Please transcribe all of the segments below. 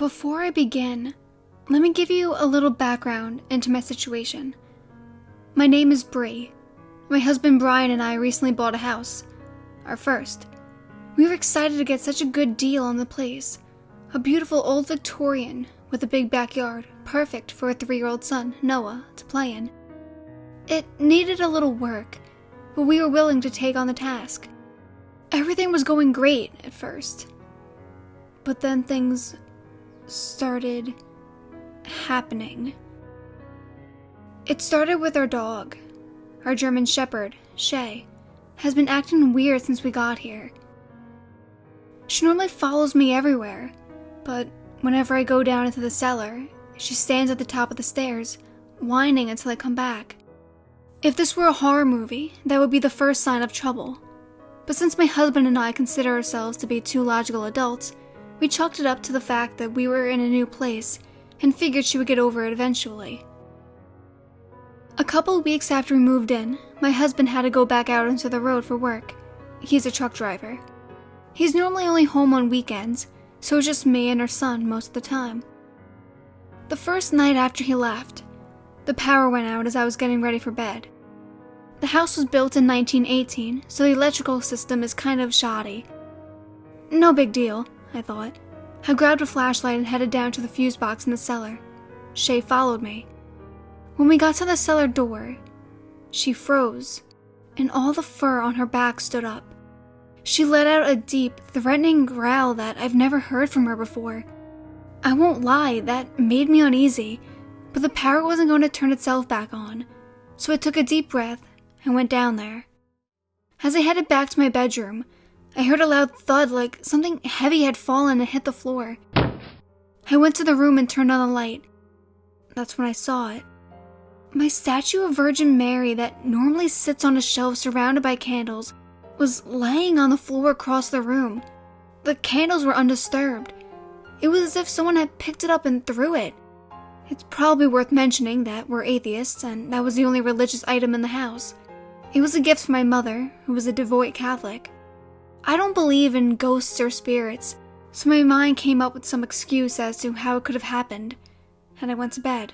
Before I begin, let me give you a little background into my situation. My name is Bree. My husband Brian and I recently bought a house, our first. We were excited to get such a good deal on the place. A beautiful old Victorian with a big backyard, perfect for a 3-year-old son, Noah, to play in. It needed a little work, but we were willing to take on the task. Everything was going great at first, but then things started happening. It started with our dog. Our German Shepherd, Shay, has been acting weird since we got here. She normally follows me everywhere, but whenever I go down into the cellar, she stands at the top of the stairs, whining until I come back. If this were a horror movie, that would be the first sign of trouble. But since my husband and I consider ourselves to be 2 logical adults, we chalked it up to the fact that we were in a new place and figured she would get over it eventually. A couple of weeks after we moved in, my husband had to go back out into the road for work. He's a truck driver. He's normally only home on weekends, so it's just me and our son most of the time. The first night after he left, the power went out as I was getting ready for bed. The house was built in 1918, so the electrical system is kind of shoddy. No big deal, I thought. I grabbed a flashlight and headed down to the fuse box in the cellar. Shay followed me. When we got to the cellar door, she froze, and all the fur on her back stood up. She let out a deep, threatening growl that I've never heard from her before. I won't lie, that made me uneasy, but the power wasn't going to turn itself back on, so I took a deep breath and went down there. As I headed back to my bedroom, I heard a loud thud like something heavy had fallen and hit the floor. I went to the room and turned on the light. That's when I saw it. My statue of Virgin Mary that normally sits on a shelf surrounded by candles was laying on the floor across the room. The candles were undisturbed. It was as if someone had picked it up and threw it. It's probably worth mentioning that we're atheists and that was the only religious item in the house. It was a gift from my mother, who was a devout Catholic. I don't believe in ghosts or spirits, so my mind came up with some excuse as to how it could have happened, and I went to bed.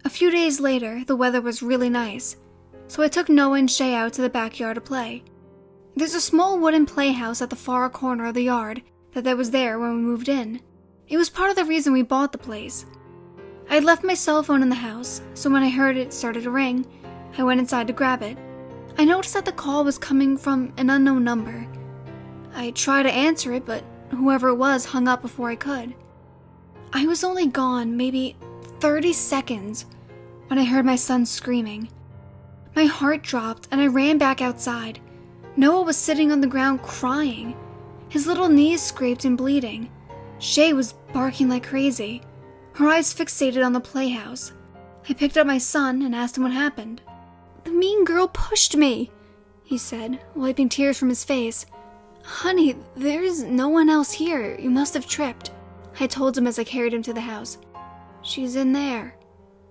A few days later, the weather was really nice, so I took Noah and Shay out to the backyard to play. There's a small wooden playhouse at the far corner of the yard that was there when we moved in. It was part of the reason we bought the place. I had left my cell phone in the house, so when I heard it started to ring, I went inside to grab it. I noticed that the call was coming from an unknown number. I tried to answer it, but whoever it was hung up before I could. I was only gone maybe 30 seconds when I heard my son screaming. My heart dropped and I ran back outside. Noah was sitting on the ground crying, his little knees scraped and bleeding. Shay was barking like crazy, her eyes fixated on the playhouse. I picked up my son and asked him what happened. "The mean girl pushed me," he said, wiping tears from his face. "Honey, there's no one else here. You must have tripped," I told him as I carried him to the house. "She's in there,"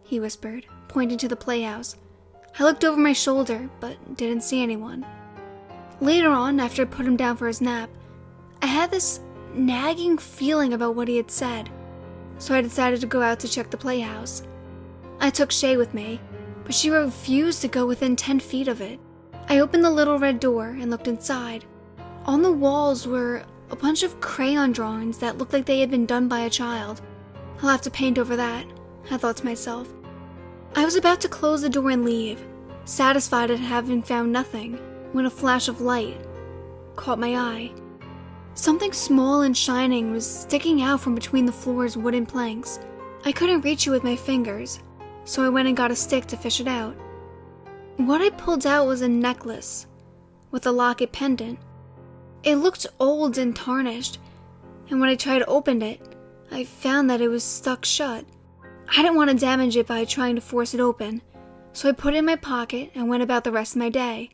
he whispered, pointing to the playhouse. I looked over my shoulder, but didn't see anyone. Later on, after I put him down for his nap, I had this nagging feeling about what he had said, so I decided to go out to check the playhouse. I took Shay with me, but she refused to go within 10 feet of it. I opened the little red door and looked inside. On the walls were a bunch of crayon drawings that looked like they had been done by a child. I'll have to paint over that, I thought to myself. I was about to close the door and leave, satisfied at having found nothing, when a flash of light caught my eye. Something small and shining was sticking out from between the floor's wooden planks. I couldn't reach it with my fingers, so I went and got a stick to fish it out. What I pulled out was a necklace with a locket pendant. It looked old and tarnished, and when I tried to open it, I found that it was stuck shut. I didn't want to damage it by trying to force it open, so I put it in my pocket and went about the rest of my day.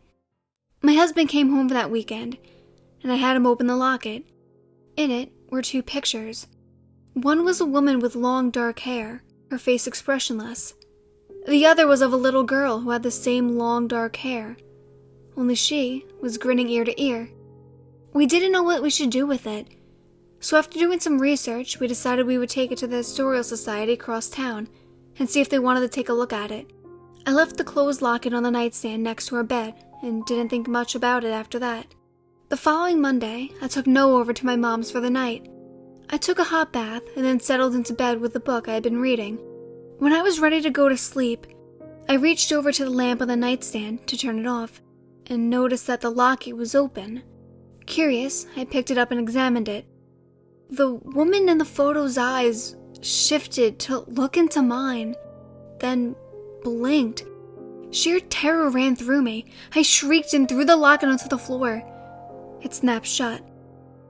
My husband came home for that weekend, and I had him open the locket. In it were 2 pictures. One was a woman with long dark hair, her face expressionless. The other was of a little girl who had the same long dark hair, only she was grinning ear to ear. We didn't know what we should do with it, So after doing some research, we decided we would take it to the Historical Society across town and see if they wanted to take a look at it. I left the closed locket on the nightstand next to our bed and didn't think much about it after that. The following Monday, I took Noah over to my mom's for the night. I took a hot bath and then settled into bed with the book I had been reading. When I was ready to go to sleep, I reached over to the lamp on the nightstand to turn it off and noticed that the locket was open. Curious, I picked it up and examined it. The woman in the photo's eyes shifted to look into mine, then blinked. Sheer terror ran through me. I shrieked and threw the locket onto the floor. It snapped shut.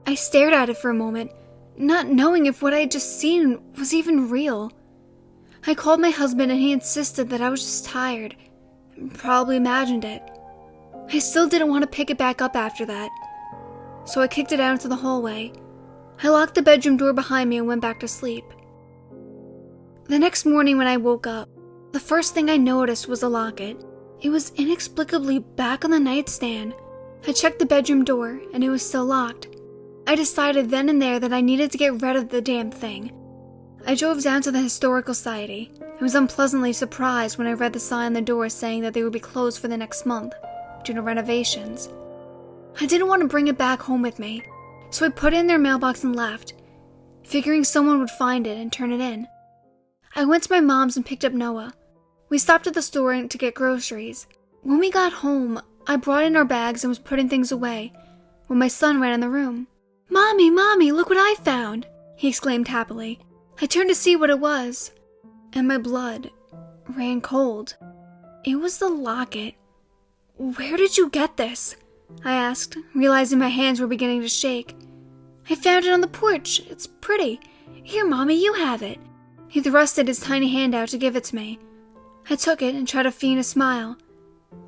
I stared at it for a moment, not knowing if what I had just seen was even real. I called my husband and he insisted that I was just tired, and probably imagined it. I still didn't want to pick it back up after that, so I kicked it out into the hallway. I locked the bedroom door behind me and went back to sleep. The next morning when I woke up, the first thing I noticed was the locket. It was inexplicably back on the nightstand. I checked the bedroom door and it was still locked. I decided then and there that I needed to get rid of the damn thing. I drove down to the Historical Society and was unpleasantly surprised when I read the sign on the door saying that they would be closed for the next month due to renovations. I didn't want to bring it back home with me, so I put it in their mailbox and left, figuring someone would find it and turn it in. I went to my mom's and picked up Noah. We stopped at the store to get groceries. When we got home, I brought in our bags and was putting things away when my son ran in the room. "Mommy, Mommy, look what I found!" he exclaimed happily. I turned to see what it was, and my blood ran cold. It was the locket. "Where did you get this?" I asked, realizing my hands were beginning to shake. "I found it on the porch. It's pretty. Here, Mommy, you have it." He thrusted his tiny hand out to give it to me. I took it and tried to feign a smile.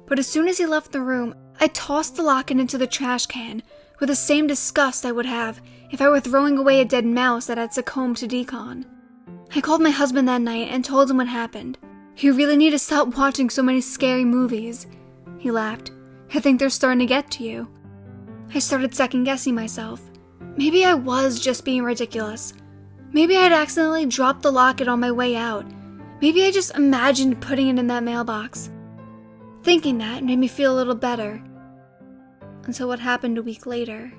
But as soon as he left the room, I tossed the locket into the trash can with the same disgust I would have if I were throwing away a dead mouse that had succumbed to decon. I called my husband that night and told him what happened. "You really need to stop watching so many scary movies." He laughed. "I think they're starting to get to you." I started second-guessing myself. Maybe I was just being ridiculous. Maybe I had accidentally dropped the locket on my way out. Maybe I just imagined putting it in that mailbox. Thinking that made me feel a little better. Until what happened a week later.